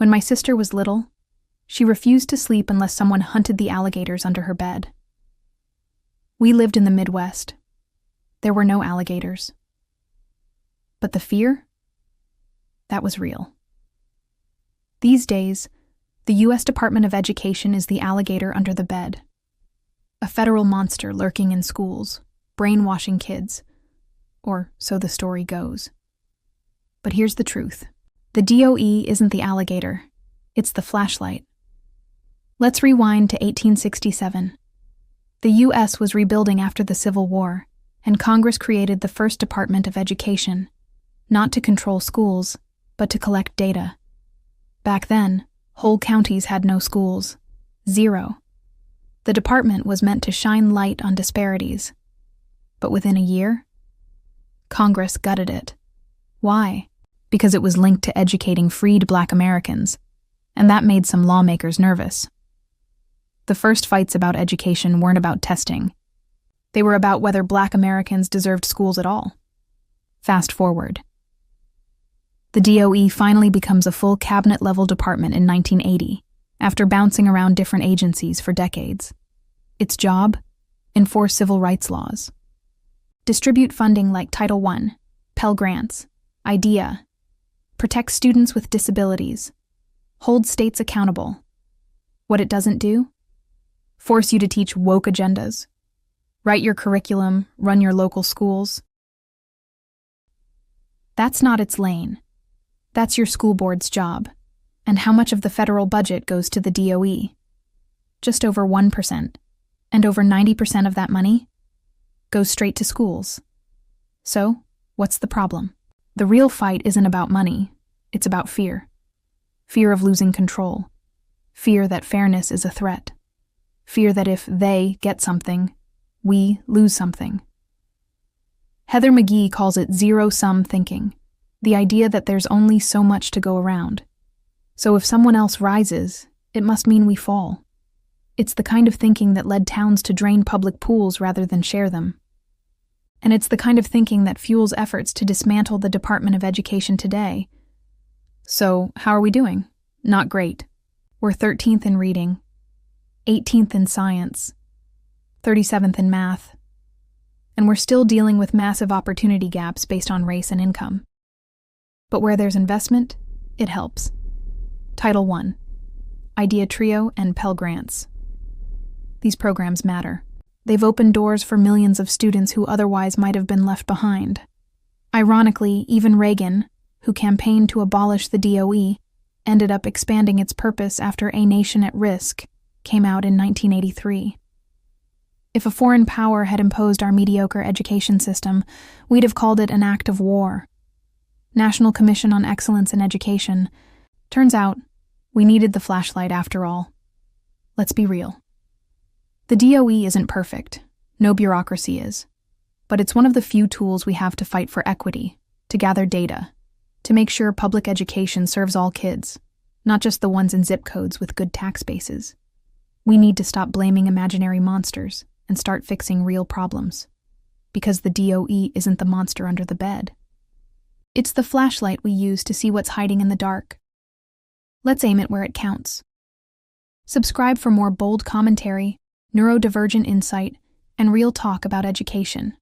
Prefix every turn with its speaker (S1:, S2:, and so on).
S1: When my sister was little, she refused to sleep unless someone hunted the alligators under her bed. We lived in the Midwest. There were no alligators. But the fear? That was real. These days, the U.S. Department of Education is the alligator under the bed. A federal monster lurking in schools, brainwashing kids. Or so the story goes. But here's the truth. The DOE isn't the alligator. It's the flashlight. Let's rewind to 1867. The U.S. was rebuilding after the Civil War, and Congress created the first Department of Education, not to control schools, but to collect data. Back then, whole counties had no schools. 0. The department was meant to shine light on disparities. But within a year, Congress gutted it. Why? Because it was linked to educating freed Black Americans, and that made some lawmakers nervous. The first fights about education weren't about testing. They were about whether Black Americans deserved schools at all. Fast forward. The DOE finally becomes a full cabinet-level department in 1980, after bouncing around different agencies for decades. Its job? Enforce civil rights laws. Distribute funding like Title I, Pell Grants, IDEA. Protect students with disabilities. Hold states accountable. What it doesn't do? Force you to teach woke agendas. Write your curriculum, run your local schools. That's not its lane. That's your school board's job. And how much of the federal budget goes to the DOE? Just over 1%. And over 90% of that money goes straight to schools. So, what's the problem? The real fight isn't about money. It's about fear. Fear of losing control. Fear that fairness is a threat. Fear that if they get something, we lose something. Heather McGhee calls it zero-sum thinking, the idea that there's only so much to go around. So if someone else rises, it must mean we fall. It's the kind of thinking that led towns to drain public pools rather than share them. And it's the kind of thinking that fuels efforts to dismantle the Department of Education today. So, how are we doing? Not great. We're 13th in reading, 18th in science, 37th in math, and we're still dealing with massive opportunity gaps based on race and income. But where there's investment, it helps. Title I, IDEA Trio, and Pell Grants. These programs matter. They've opened doors for millions of students who otherwise might have been left behind. Ironically, even Reagan, who campaigned to abolish the DOE, ended up expanding its purpose after A Nation at Risk came out in 1983. If a foreign power had imposed our mediocre education system, we'd have called it an act of war. National Commission on Excellence in Education. Turns out, we needed the flashlight after all. Let's be real. The DOE isn't perfect. No bureaucracy is. But it's one of the few tools we have to fight for equity, to gather data, to make sure public education serves all kids, not just the ones in zip codes with good tax bases. We need to stop blaming imaginary monsters and start fixing real problems. Because the DOE isn't the monster under the bed. It's the flashlight we use to see what's hiding in the dark. Let's aim it where it counts. Subscribe for more bold commentary, neurodivergent insight, and real talk about education.